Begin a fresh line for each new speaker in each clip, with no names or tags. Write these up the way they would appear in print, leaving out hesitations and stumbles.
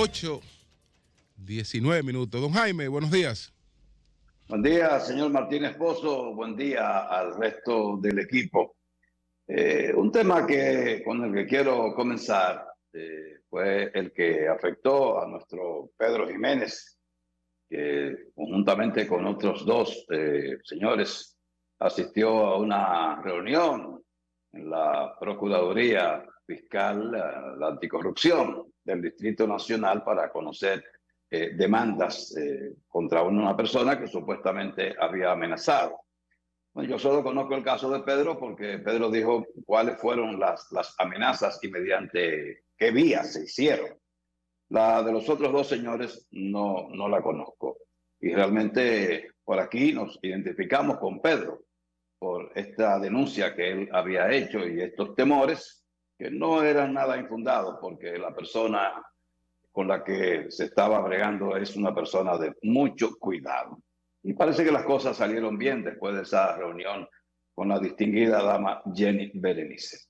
8:19. Don Jaime, buenos días.
Buen día, señor Martínez Pozo. Buen día al resto del equipo. Un tema con el que quiero comenzar fue el que afectó a nuestro Pedro Jiménez, que conjuntamente con otros dos señores asistió a una reunión en la Procuraduría Fiscal, la Anticorrupción del Distrito Nacional, para conocer demandas contra una persona que supuestamente había amenazado. Bueno, yo solo conozco el caso de Pedro porque Pedro dijo cuáles fueron las amenazas y mediante qué vías se hicieron. La de los otros dos señores no la conozco. Y realmente por aquí nos identificamos con Pedro por esta denuncia que él había hecho y estos temores que no eran nada infundados, porque la persona con la que se estaba bregando es una persona de mucho cuidado. Y parece que las cosas salieron bien después de esa reunión con la distinguida dama Jenny Berenice.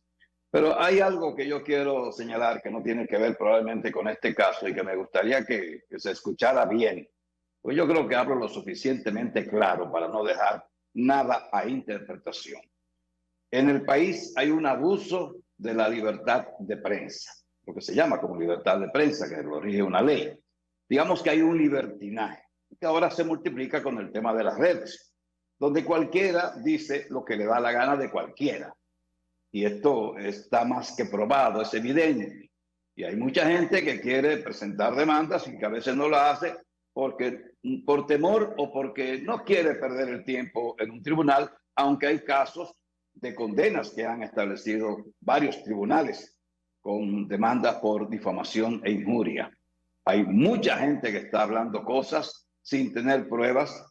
Pero hay algo que yo quiero señalar que no tiene que ver probablemente con este caso y que me gustaría que se escuchara bien. Pues yo creo que hablo lo suficientemente claro para no dejar nada a interpretación. En el país hay un abuso de la libertad de prensa, lo que se llama como libertad de prensa, que lo rige una ley. Digamos que hay un libertinaje, que ahora se multiplica con el tema de las redes, donde cualquiera dice lo que le da la gana de cualquiera. Y esto está más que probado, es evidente. Y hay mucha gente que quiere presentar demandas y que a veces no la hace por temor o porque no quiere perder el tiempo en un tribunal, aunque hay casos de condenas que han establecido varios tribunales con demandas por difamación e injuria. Hay mucha gente que está hablando cosas sin tener pruebas,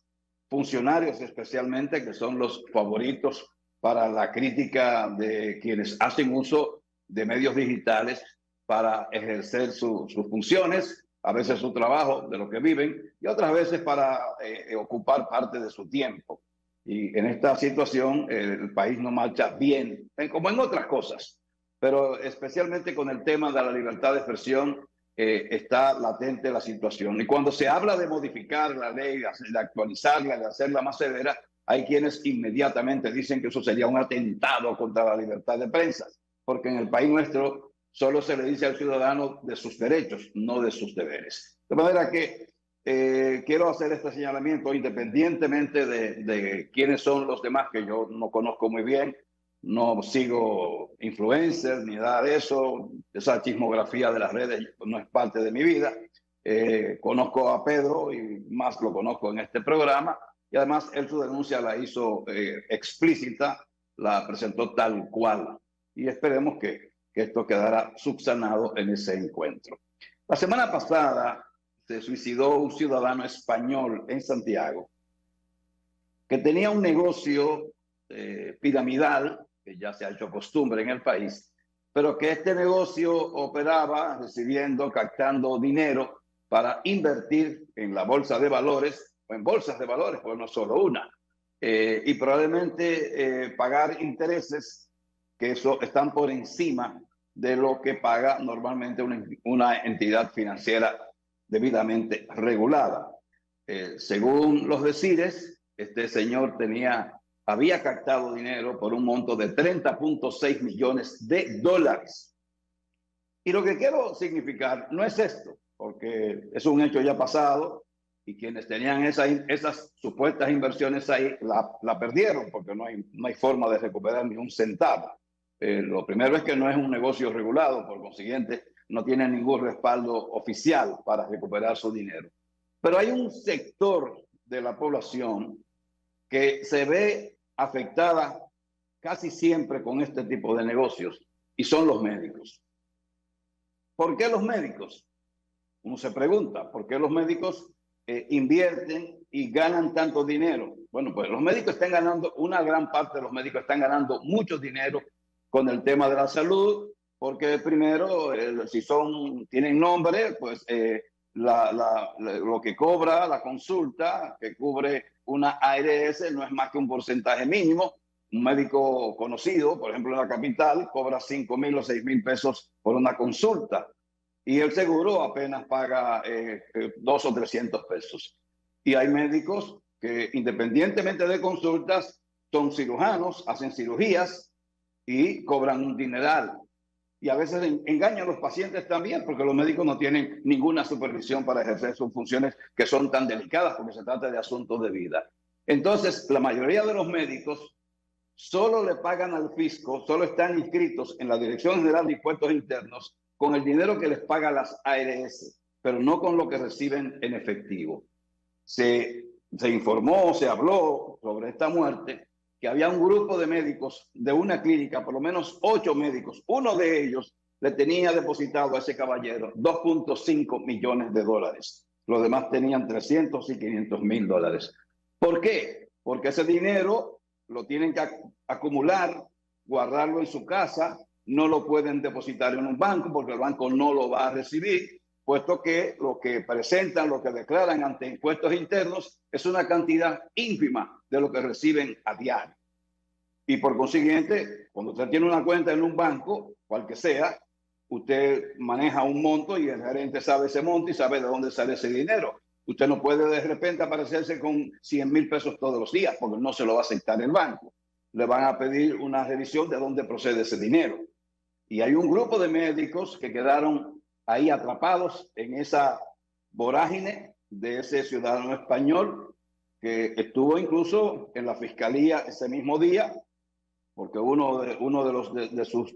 funcionarios especialmente que son los favoritos para la crítica de quienes hacen uso de medios digitales para ejercer sus funciones, a veces su trabajo, de lo que viven, y otras veces para ocupar parte de su tiempo. Y en esta situación el país no marcha bien, como en otras cosas, pero especialmente con el tema de la libertad de expresión está latente la situación. Y cuando se habla de modificar la ley, de actualizarla, de hacerla más severa, hay quienes inmediatamente dicen que eso sería un atentado contra la libertad de prensa, porque en el país nuestro solo se le dice al ciudadano de sus derechos, no de sus deberes. De manera que quiero hacer este señalamiento independientemente de quiénes son los demás, que yo no conozco muy bien, no sigo influencers ni nada de eso, esa chismografía de las redes no es parte de mi vida. Conozco a Pedro y más lo conozco en este programa, y además él su denuncia la hizo explícita, la presentó tal cual, y esperemos que esto quedara subsanado en ese encuentro. La semana pasada se suicidó un ciudadano español en Santiago que tenía un negocio piramidal, que ya se ha hecho costumbre en el país, pero que este negocio operaba recibiendo, captando dinero para invertir en la bolsa de valores, o en bolsas de valores, pues no solo una, y probablemente pagar intereses que están por encima de lo que paga normalmente una entidad financiera debidamente regulada. Según los decires, este señor había captado dinero por un monto de 30.6 millones de dólares. Y lo que quiero significar no es esto, porque es un hecho ya pasado y quienes tenían esas supuestas inversiones ahí la perdieron, porque no hay forma de recuperar ni un centavo. Lo primero es que no es un negocio regulado, por consiguiente no tiene ningún respaldo oficial para recuperar su dinero. Pero hay un sector de la población que se ve afectada casi siempre con este tipo de negocios, y son los médicos. ¿Por qué los médicos? Uno se pregunta, ¿por qué los médicos invierten y ganan tanto dinero? Bueno, pues los médicos están ganando, una gran parte de los médicos están ganando mucho dinero con el tema de la salud, porque primero, si tienen nombre, pues lo que cobra la consulta, que cubre una ARS, no es más que un porcentaje mínimo. Un médico conocido, por ejemplo en la capital, cobra 5.000 o 6.000 pesos por una consulta. y el seguro apenas paga 200 o 300 pesos. Y hay médicos que independientemente de consultas son cirujanos, hacen cirugías y cobran un dineral. Y a veces engañan a los pacientes también, porque los médicos no tienen ninguna supervisión para ejercer sus funciones que son tan delicadas, porque se trata de asuntos de vida. Entonces, la mayoría de los médicos solo le pagan al fisco, solo están inscritos en la Dirección General de Impuestos Internos con el dinero que les paga las ARS, pero no con lo que reciben en efectivo. Se informó, se habló sobre esta muerte, que había un grupo de médicos de una clínica, por lo menos 8 médicos, uno de ellos le tenía depositado a ese caballero 2.5 millones de dólares. Los demás tenían 300 y 500 mil dólares. ¿Por qué? Porque ese dinero lo tienen que acumular, guardarlo en su casa, no lo pueden depositar en un banco porque el banco no lo va a recibir, puesto que lo que presentan, lo que declaran ante impuestos internos es una cantidad ínfima de lo que reciben a diario. Y por consiguiente, cuando usted tiene una cuenta en un banco, cual que sea, usted maneja un monto y el gerente sabe ese monto y sabe de dónde sale ese dinero. Usted no puede de repente aparecerse con 100 mil pesos todos los días porque no se lo va a aceptar el banco. Le van a pedir una revisión de dónde procede ese dinero. Y hay un grupo de médicos que quedaron ahí atrapados en esa vorágine de ese ciudadano español que estuvo incluso en la fiscalía ese mismo día porque uno de sus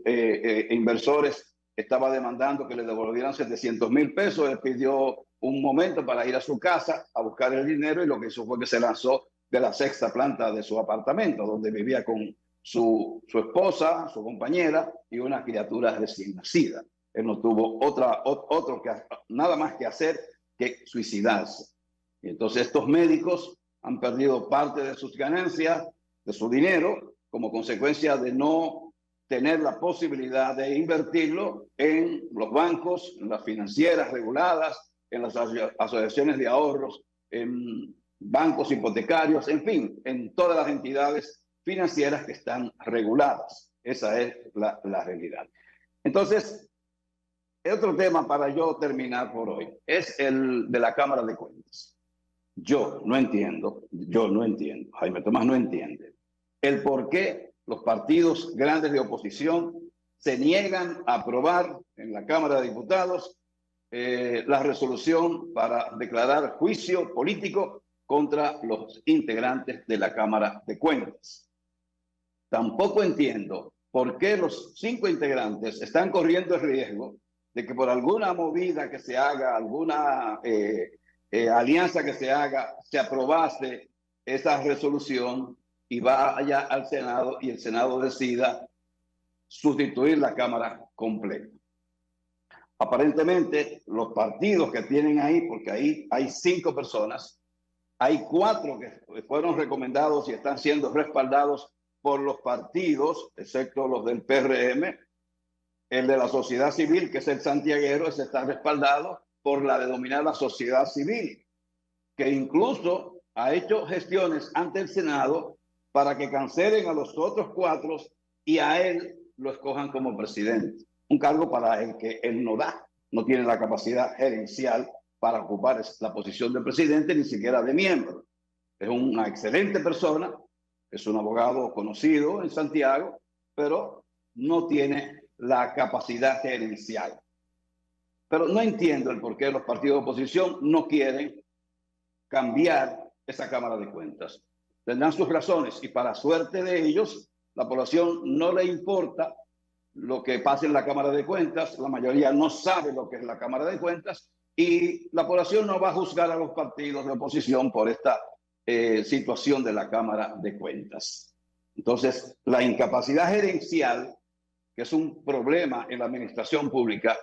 inversores estaba demandando que le devolvieran 700 mil pesos. Él pidió un momento para ir a su casa a buscar el dinero y lo que hizo fue que se lanzó de la 6ª planta de su apartamento, donde vivía con su esposa, su compañera y una criatura recién nacida. Él no tuvo nada más que hacer que suicidarse. Y entonces estos médicos han perdido parte de sus ganancias, de su dinero, como consecuencia de no tener la posibilidad de invertirlo en los bancos, en las financieras reguladas, en las asociaciones de ahorros, en bancos hipotecarios, en fin, en todas las entidades financieras que están reguladas. Esa es la realidad. Entonces, otro tema para yo terminar por hoy es el de la Cámara de Cuentas. Yo no entiendo, Jaime Tomás no entiende el por qué los partidos grandes de oposición se niegan a aprobar en la Cámara de Diputados la resolución para declarar juicio político contra los integrantes de la Cámara de Cuentas. Tampoco entiendo por qué los 5 integrantes están corriendo el riesgo de que por alguna movida que se haga, alguna alianza que se haga, se aprobase esa resolución y vaya al Senado y el Senado decida sustituir la Cámara completa. Aparentemente, los partidos que tienen ahí, porque ahí hay 5 personas, hay 4 que fueron recomendados y están siendo respaldados por los partidos, excepto los del PRM. El de la sociedad civil, que es el santiaguero, ese está respaldado por la denominada sociedad civil, que incluso ha hecho gestiones ante el Senado para que cancelen a los otros 4 y a él lo escojan como presidente. Un cargo para el que él no da, no tiene la capacidad gerencial para ocupar la posición de presidente, ni siquiera de miembro. Es una excelente persona, es un abogado conocido en Santiago, pero no tiene la capacidad gerencial. Pero no entiendo el por qué los partidos de oposición no quieren cambiar esa Cámara de Cuentas. Tendrán sus razones y para suerte de ellos, la población no le importa lo que pase en la Cámara de Cuentas, la mayoría no sabe lo que es la Cámara de Cuentas y la población no va a juzgar a los partidos de oposición por esta situación de la Cámara de Cuentas. Entonces, la incapacidad gerencial, que es un problema en la administración pública,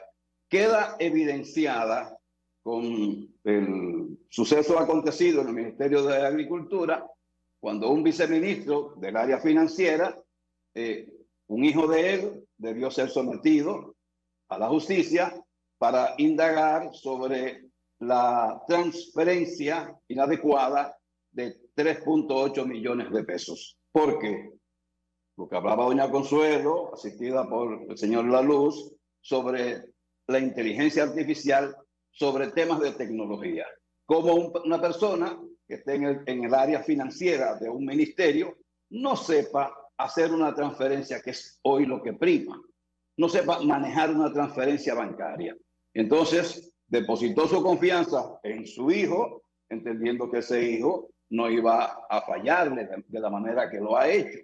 queda evidenciada con el suceso acontecido en el Ministerio de Agricultura, cuando un viceministro del área financiera, un hijo de él, debió ser sometido a la justicia para indagar sobre la transferencia inadecuada de 3.8 millones de pesos. ¿Por qué? Lo que hablaba doña Consuelo, asistida por el señor La Luz, sobre la inteligencia artificial sobre temas de tecnología. Como una persona que esté en el área financiera de un ministerio no sepa hacer una transferencia, que es hoy lo que prima, no sepa manejar una transferencia bancaria. Entonces, depositó su confianza en su hijo, entendiendo que ese hijo no iba a fallarle de la manera que lo ha hecho.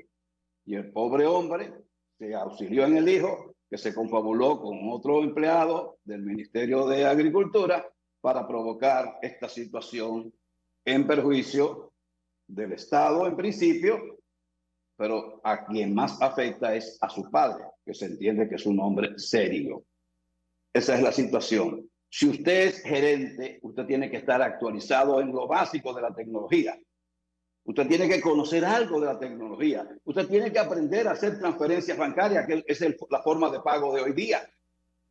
Y el pobre hombre se auxilió en el hijo, que se confabuló con otro empleado del Ministerio de Agricultura para provocar esta situación en perjuicio del Estado en principio, pero a quien más afecta es a su padre, que se entiende que es un hombre serio. Esa es la situación. Si usted es gerente, usted tiene que estar actualizado en lo básico de la tecnología. Usted tiene que conocer algo de la tecnología. Usted tiene que aprender a hacer transferencias bancarias, que es la forma de pago de hoy día,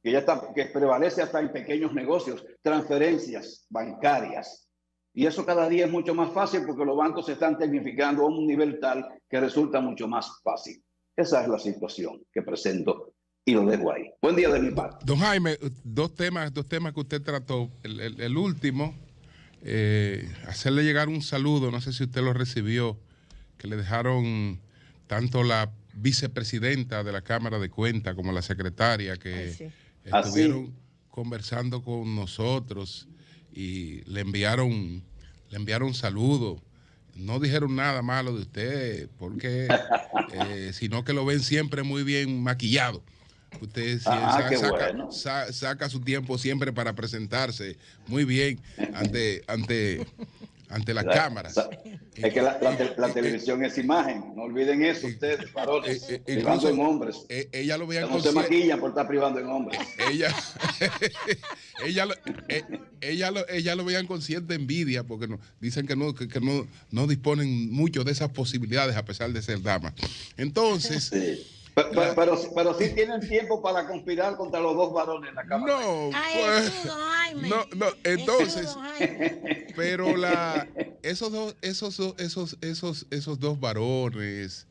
que prevalece hasta en pequeños negocios, transferencias bancarias. Y eso cada día es mucho más fácil porque los bancos se están tecnificando a un nivel tal que resulta mucho más fácil. Esa es la situación que presento y lo dejo ahí. Buen día de mi parte.
Don Jaime, dos temas que usted trató. El último, hacerle llegar un saludo, no sé si usted lo recibió, que le dejaron tanto la vicepresidenta de la Cámara de Cuentas como la secretaria, que estuvieron conversando con nosotros y le enviaron saludos. No dijeron nada malo de usted, porque sino que lo ven siempre muy bien maquillado. Usted saca su tiempo siempre para presentarse muy bien ante las cámaras.
Es que la televisión es imagen, no olviden eso ustedes, varones, privando en hombres.
Ella lo veía
no se maquillan por estar privando en hombres.
Ella lo veían con cierta envidia, porque dicen que no disponen mucho de esas posibilidades a pesar de ser damas. Entonces...
Sí. Pero sí tienen tiempo para conspirar contra los dos varones en la Cámara.
No, entonces, pero esos dos varones,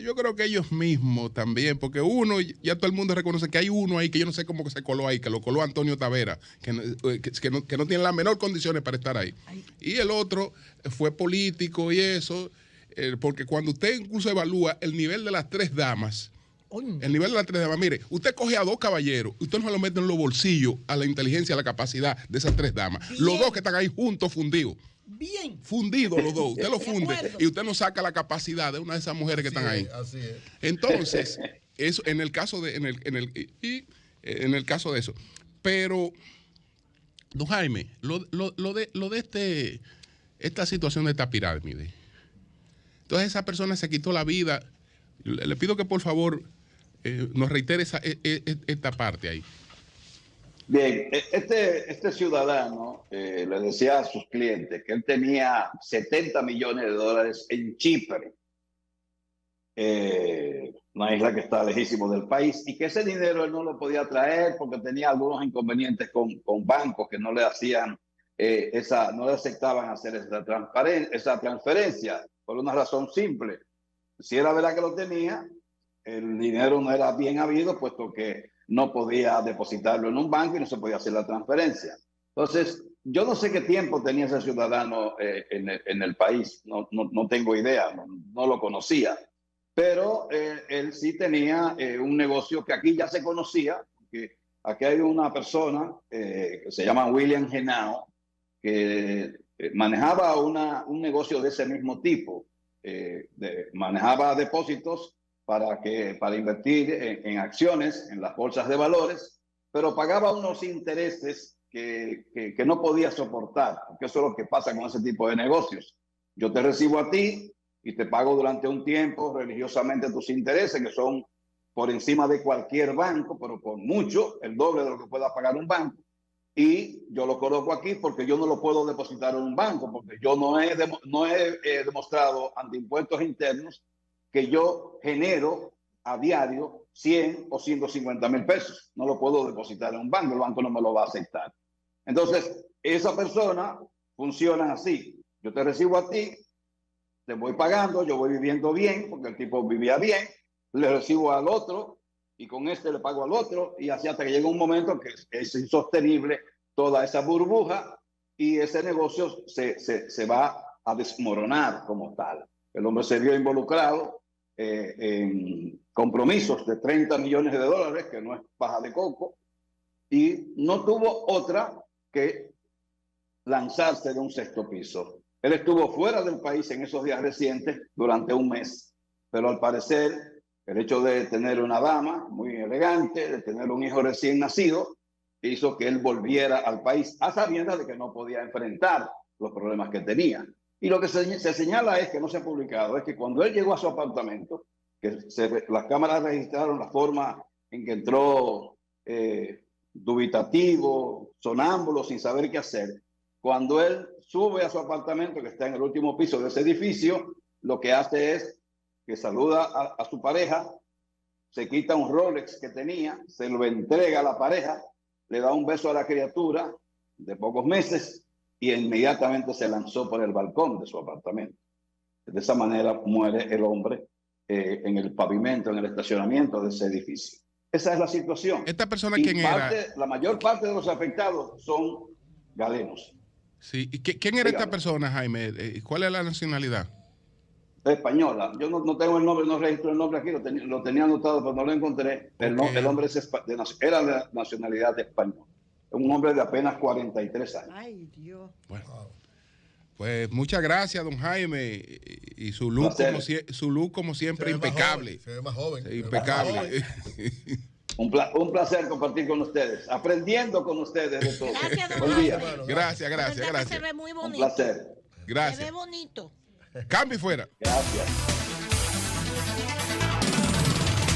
yo creo que ellos mismos también, porque uno, ya todo el mundo reconoce que hay uno ahí que yo no sé cómo que se coló ahí, que lo coló Antonio Tavera, que no tiene las menores condiciones para estar ahí. Y el otro fue político y eso. Porque cuando usted incluso evalúa el nivel de las tres damas, mire, usted coge a dos caballeros, usted no se lo mete en los bolsillos a la inteligencia, a la capacidad de esas tres damas. Bien. Los dos que están ahí juntos, fundidos. Bien. Fundidos los dos. Usted los funde y usted no saca la capacidad de una de esas mujeres que están ahí. Así es. Entonces, eso en el caso de eso. Pero, don Jaime, lo de esta situación de esta pirámide. Entonces esa persona se quitó la vida. Le pido que por favor nos reitere esta parte ahí.
Bien, este ciudadano le decía a sus clientes que él tenía $70 millones en Chipre, una isla que está lejísimo del país, y que ese dinero él no lo podía traer porque tenía algunos inconvenientes con bancos que no le hacían no le aceptaban hacer esa transferencia. Por una razón simple, si era verdad que lo tenía, el dinero no era bien habido, puesto que no podía depositarlo en un banco y no se podía hacer la transferencia. Entonces, yo no sé qué tiempo tenía ese ciudadano en el país, no tengo idea, no lo conocía, pero él sí tenía un negocio que aquí ya se conocía, porque aquí hay una persona que se llama William Genao, que manejaba un negocio de ese mismo tipo, manejaba depósitos para invertir en acciones en las bolsas de valores, pero pagaba unos intereses que no podía soportar, porque eso es lo que pasa con ese tipo de negocios. Yo te recibo a ti y te pago durante un tiempo religiosamente tus intereses, que son por encima de cualquier banco, pero por mucho, el doble de lo que pueda pagar un banco. Y yo lo coloco aquí porque yo no lo puedo depositar en un banco, porque yo no he demostrado ante impuestos internos que yo genero a diario 100 o 150 mil pesos. No lo puedo depositar en un banco, el banco no me lo va a aceptar. Entonces, esa persona funciona así. Yo te recibo a ti, te voy pagando, yo voy viviendo bien, porque el tipo vivía bien, le recibo al otro y con este le pago al otro, y así hasta que llega un momento que es insostenible toda esa burbuja y ese negocio se va a desmoronar como tal. El hombre se vio involucrado en compromisos de 30 millones de dólares, que no es paja de coco, y no tuvo otra que lanzarse de un sexto piso. Él estuvo fuera del país en esos días recientes durante un mes, pero al parecer el hecho de tener una dama muy elegante, de tener un hijo recién nacido, hizo que él volviera al país a sabiendas de que no podía enfrentar los problemas que tenía. Y lo que se señala es, que no se ha publicado, es que cuando él llegó a su apartamento, que las cámaras registraron la forma en que entró dubitativo, sonámbulo, sin saber qué hacer. Cuando él sube a su apartamento, que está en el último piso de ese edificio, lo que hace es que saluda a su pareja, se quita un Rolex que tenía, se lo entrega a la pareja, le da un beso a la criatura de pocos meses y inmediatamente se lanzó por el balcón de su apartamento. De esa manera muere el hombre en el pavimento, en el estacionamiento de ese edificio. Esa es la situación.
¿Esta persona
y
quién era?
La mayor parte de los afectados son galenos.
Sí. ¿Y quién era esta persona, Jaime? ¿Cuál es la nacionalidad?
Española. Yo no tengo el nombre, no registro el nombre aquí, lo tenía anotado, pero no lo encontré. El hombre era de nacionalidad española. Un hombre de apenas 43 años.
Ay, Dios.
Bueno, pues muchas gracias, don Jaime. Y su look, como siempre, impecable.
Se ve más joven.
Impecable.
Un placer compartir con ustedes, aprendiendo con ustedes de todo.
Gracias, don
Buen día.
Gracias.
Se ve muy bonito.
Un placer.
Gracias.
Se ve bonito.
Cambio y fuera.
Gracias.